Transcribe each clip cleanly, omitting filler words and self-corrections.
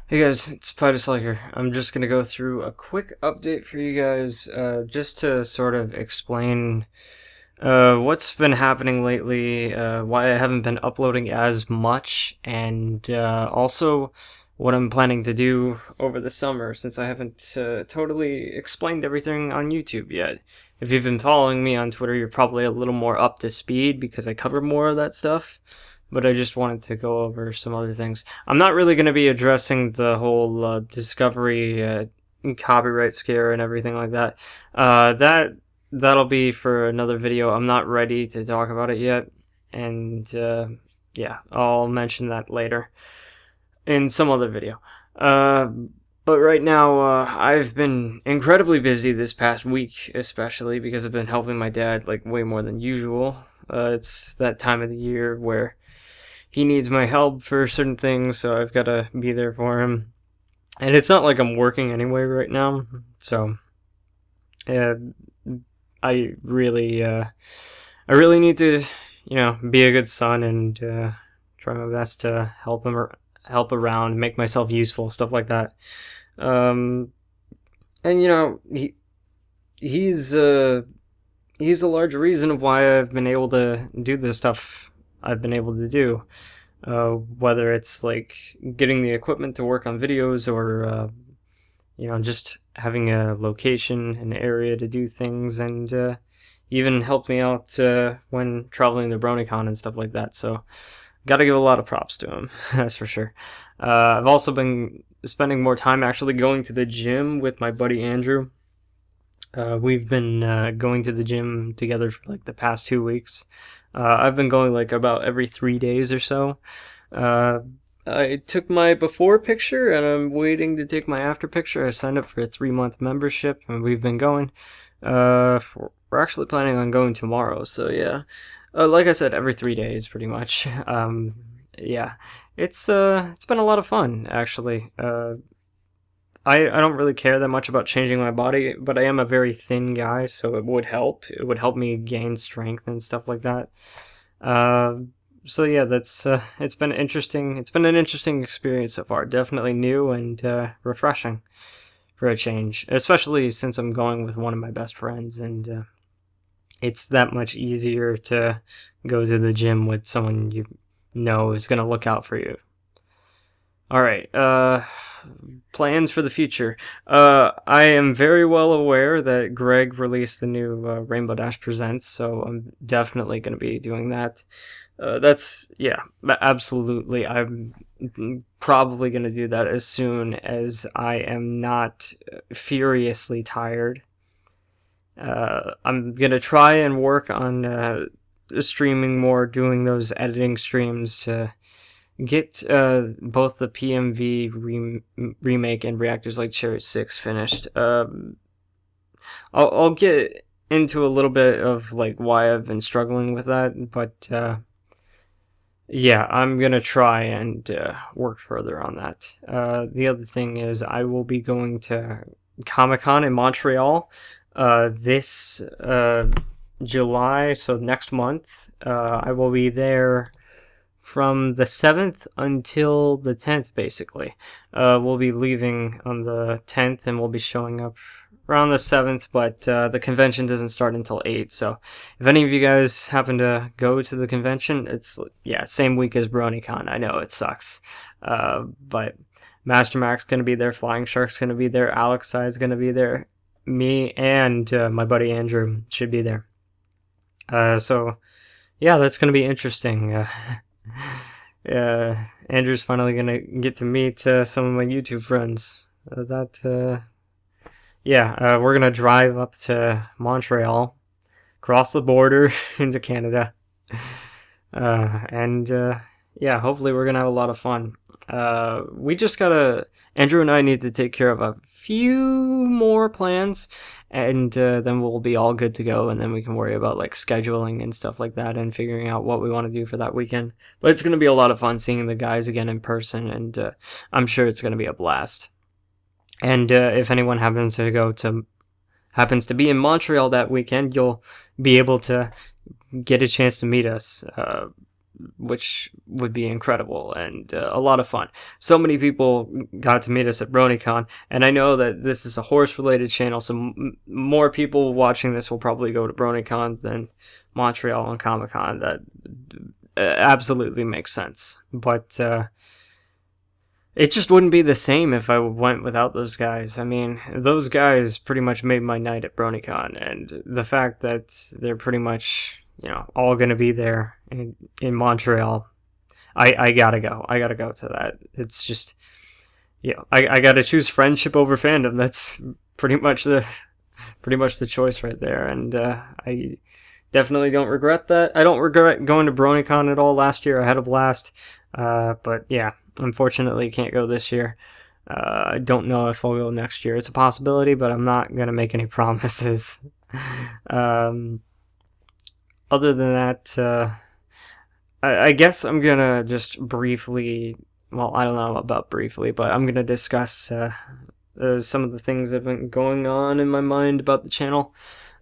Hey guys, it's Spider here. I'm just gonna go through a quick update for you guys, just to sort of explain what's been happening lately, why I haven't been uploading as much, and also what I'm planning to do over the summer, since I haven't totally explained everything on YouTube yet. If you've been following me on Twitter, you're probably a little more up to speed because I cover more of that stuff. But I just wanted to go over some other things. I'm not really going to be addressing the whole discovery copyright scare and everything like that. That'll be for another video. I'm not ready to talk about it yet, and yeah, I'll mention that later in some other video. But right now, I've been incredibly busy this past week, especially because I've been helping my dad like way more than usual. It's that time of the year where he needs my help for certain things, so I've got to be there for him. And it's not like I'm working anyway right now, so uh, I really need to, be a good son and try my best to help around, make myself useful, stuff like that. Um, and he's he's a large reason of why I've been able to do this stuff I've been able to do. Whether it's like getting the equipment to work on videos or just having a location, an area to do things, and even helped me out when traveling to BronyCon and stuff like that. So, got to give a lot of props to him, that's for sure. I've also been spending more time actually going to the gym with my buddy Andrew. We've been going to the gym together for like the past 2 weeks. I've been going like about every 3 days or so. Uh, I took my before picture and I'm waiting to take my after picture. I signed up for a 3 month membership and we've been going. We're actually planning on going tomorrow, so yeah. Like I said, every 3 days pretty much. Yeah, it's been a lot of fun actually. I don't really care that much about changing my body, but I am a very thin guy, so it would help. It would help me gain strength and stuff like that. Uh, so yeah, that's it's been interesting. It's been an interesting experience so far. Definitely new and refreshing for a change, especially since I'm going with one of my best friends, and it's that much easier to go to the gym with someone you know is gonna look out for you. All right. Plans for the future. I am very well aware that Greg released the new Rainbow Dash Presents, so I'm definitely going to be doing that. Yeah, absolutely. I'm probably going to do that as soon as I am not furiously tired. I'm going to try and work on streaming more, doing those editing streams to get both the PMV remake and Reactors Like Cherry 6 finished. I'll get into a little bit of like why I've been struggling with that, but yeah, I'm gonna try and work further on that. The other thing is I will be going to Comic-Con in Montreal this July, so next month. I will be there from the 7th until the 10th, basically. We'll be leaving on the 10th and we'll be showing up around the 7th, but the convention doesn't start until 8. So if any of you guys happen to go to the convention, it's, yeah, same week as BronyCon. I know it sucks. But Master Mac's going to be there, Flying Shark's going to be there, Alex Side's going to be there, me and my buddy Andrew should be there. So yeah, that's going to be interesting. Andrew's finally gonna get to meet some of my YouTube friends. We're gonna drive up to Montreal, cross the border into Canada, and yeah, hopefully we're gonna have a lot of fun. Andrew and I need to take care of a few more plans, and then we'll be all good to go, and then we can worry about like scheduling and stuff like that and figuring out what we want to do for that weekend. But it's going to be a lot of fun seeing the guys again in person, and I'm sure it's going to be a blast. And if anyone happens to be in Montreal that weekend, you'll be able to get a chance to meet us. which would be incredible and a lot of fun. So many people got to meet us at BronyCon, and I know that this is a horse-related channel, so more people watching this will probably go to BronyCon than Montreal and Comic-Con. That absolutely makes sense, but it just wouldn't be the same if I went without those guys. I mean, those guys pretty much made my night at BronyCon, and the fact that they're pretty much, all going to be there in Montreal, I gotta go. I gotta go to that. It's just, I gotta choose friendship over fandom. That's pretty much the choice right there, and I definitely don't regret that. I don't regret going to BronyCon at all last year. I had a blast, but yeah. Unfortunately, can't go this year. I don't know if I'll go next year. It's a possibility, but I'm not going to make any promises. Other than that, I guess I'm going to just briefly, well, I don't know about briefly, but I'm going to discuss some of the things that have been going on in my mind about the channel.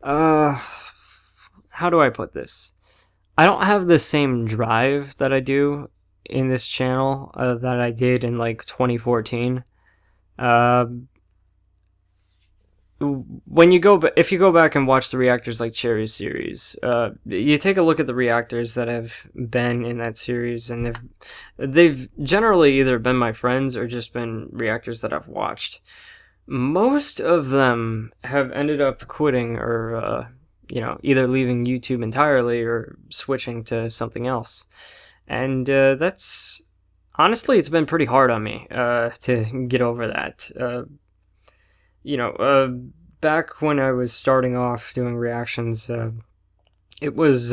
How do I put this? I don't have the same drive that I do in this channel that I did in like 2014. If you go back and watch the reactors like Cherry series, you take a look at the reactors that have been in that series, and they've generally either been my friends or just been reactors that I've watched. Most of them have ended up quitting or either leaving YouTube entirely or switching to something else. And that's honestly, it's been pretty hard on me to get over that. Back when I was starting off doing reactions, it was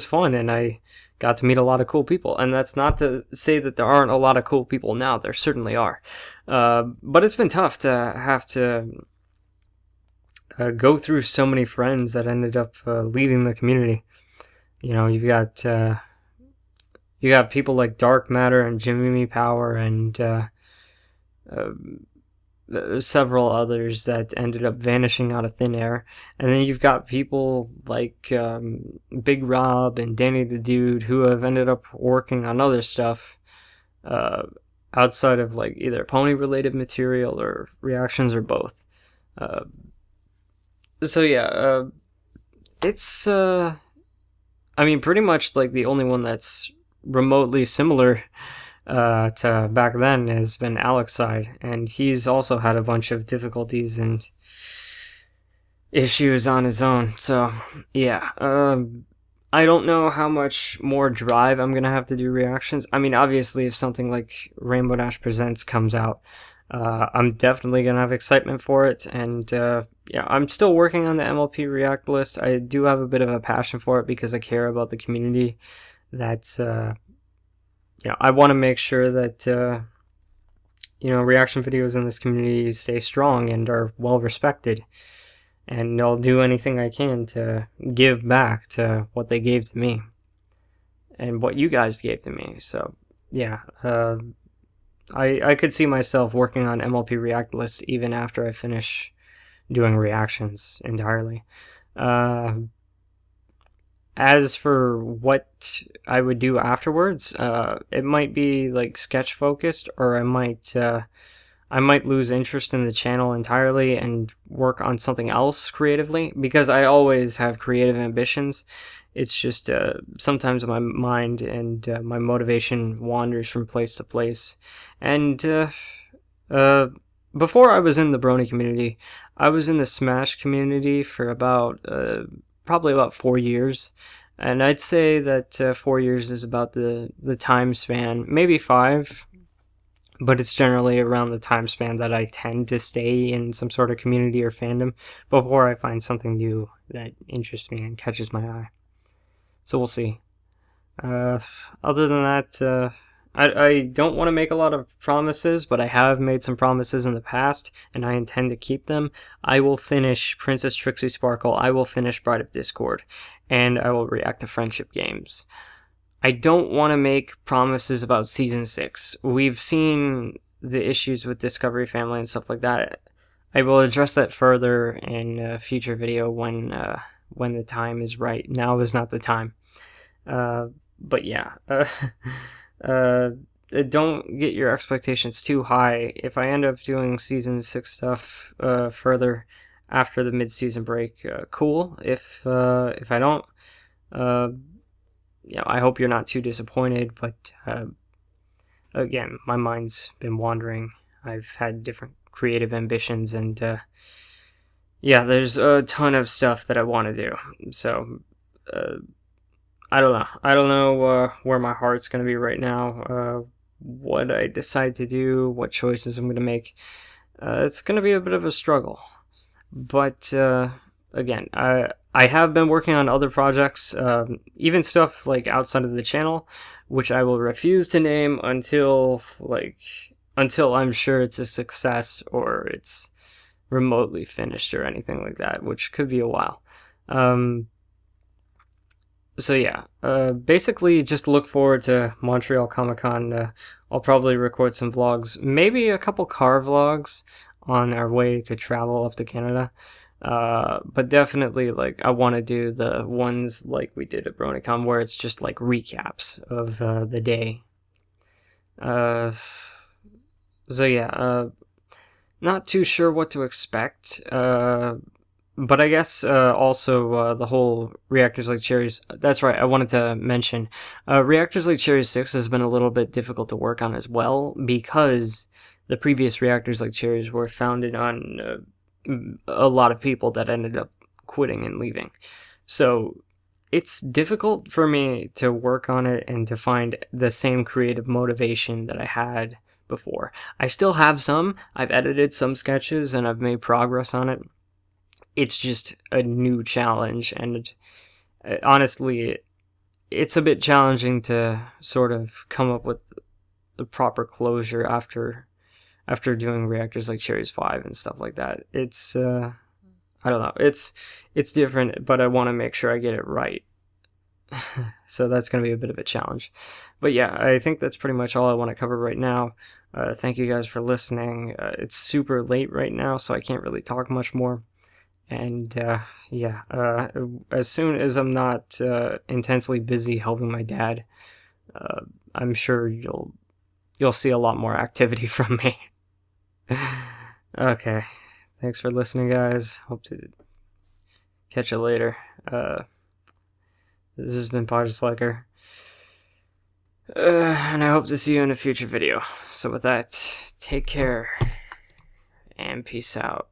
fun, and I got to meet a lot of cool people. And that's not to say that there aren't a lot of cool people now. There certainly are, but it's been tough to have to go through so many friends that ended up leaving the community. You got people like Dark Matter and Jimmy Power and several others that ended up vanishing out of thin air. And then you've got people like Big Rob and Danny the Dude who have ended up working on other stuff outside of like either pony-related material or reactions or both. It's pretty much like the only one that's remotely similar to back then has been Alex's side, and he's also had a bunch of difficulties and issues on his own. So yeah, I don't know how much more drive I'm gonna have to do reactions. I mean, obviously, if something like Rainbow Dash Presents comes out, I'm definitely gonna have excitement for it, and I'm still working on the MLP React list. I do have a bit of a passion for it because I care about the community. That's I want to make sure that reaction videos in this community stay strong and are well respected, and I'll do anything I can to give back to what they gave to me and what you guys gave to me. So yeah, I could see myself working on MLP React list even after I finish doing reactions entirely. As for what I would do afterwards, it might be like sketch focused, or I might lose interest in the channel entirely and work on something else creatively, because I always have creative ambitions. It's just sometimes my mind and my motivation wanders from place to place. And before I was in the Brony community, I was in the Smash community for about probably about 4 years, and I'd say that 4 years is about the time span, maybe 5, but it's generally around the time span that I tend to stay in some sort of community or fandom before I find something new that interests me and catches my eye. So we'll see. Other than that, I don't want to make a lot of promises, but I have made some promises in the past, and I intend to keep them. I will finish Princess Trixie Sparkle, I will finish Bride of Discord, and I will react to friendship games. I don't want to make promises about Season 6. We've seen the issues with Discovery Family and stuff like that. I will address that further in a future video when the time is right. Now is not the time. but yeah, uh, don't get your expectations too high. If I end up doing season 6 stuff further after the mid-season break, cool. If I don't, uh, I hope you're not too disappointed. But again, my mind's been wandering. I've had different creative ambitions, and there's a ton of stuff that I want to do. So uh, I don't know. I don't know where my heart's going to be right now. What I decide to do, what choices I'm going to make. It's going to be a bit of a struggle. But again, I have been working on other projects, even stuff like outside of the channel, which I will refuse to name until I'm sure it's a success or it's remotely finished or anything like that, which could be a while. So yeah, basically just look forward to Montreal Comic Con. I'll probably record some vlogs, maybe a couple car vlogs on our way to travel up to Canada. But definitely, like, I want to do the ones like we did at BronyCon, where it's just like recaps of the day. Uh, so yeah, not too sure what to expect. But I guess also the whole Reactors Like Cherries. That's right, I wanted to mention Reactors Like Cherries 6 has been a little bit difficult to work on as well, because the previous Reactors Like Cherries were founded on a lot of people that ended up quitting and leaving. So it's difficult for me to work on it and to find the same creative motivation that I had before. I still have some. I've edited some sketches and I've made progress on it. It's just a new challenge, and honestly, it's a bit challenging to sort of come up with the proper closure after doing Reactors Like Cherries 5 and stuff like that. It's I don't know. It's different, but I want to make sure I get it right. So that's going to be a bit of a challenge. But yeah, I think that's pretty much all I want to cover right now. Thank you guys for listening. It's super late right now, so I can't really talk much more. And as soon as I'm not intensely busy helping my dad, I'm sure you'll see a lot more activity from me. Okay, thanks for listening, guys. Hope to catch you later. This has been Podge Slacker, and I hope to see you in a future video. So with that, take care and peace out.